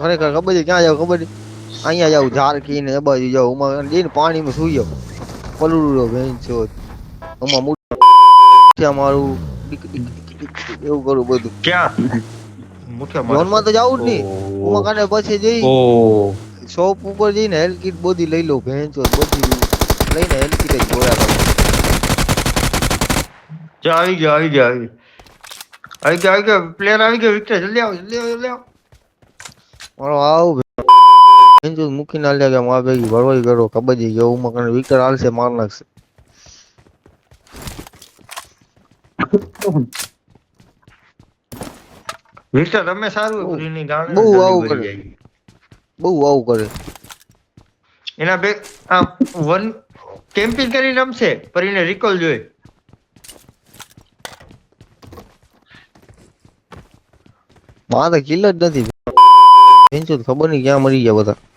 ખરેખર કબડ્ડી ક્યાં જાવ કબડ્ડી અહીંયા જાવ ઝારખી ને એ બાજુ જાવ ઉમાં જઈને પાણીમાં સુઈ જાવ પલુડો ભેંસ છો ઉમાં મુઠ્ઠા મારું એવું કરું બધું ક્યાં મુઠ્ઠા મારે ઝોનમાં તો જાવું જ નહીં ઉમાં કાઢે પછી જઈ ઓ શોપ ઉપર જઈને હેલ્થ કિટ બધી લઈ લો ભેંસ છો બધી લઈને હેલ્થ કિટ જ ગોળા કરું જા આવી ગયો પ્લેયર આવી ગયો વિક્ટર જલ્દી આવો મારો આવ ભેંસ છો મૂકી ના લે કે મારા ભેગી ભરવાઈ કરો કબડ્ડી ગયો ઉમાં કાઢે વિકેટ હાલશે માર નાખશે વિક્ટર તમે સારું પૂરીની ગામે બહુ આવું કરે બહુ આવું કરે એના બે આ વન કેમ્પિંગ કરીને રમશે પર એને રિકોલ જોઈએ મારે તો કિલ જ નથી ભેંસ છો ખબર નહીં ક્યાં મરી ગયા બધા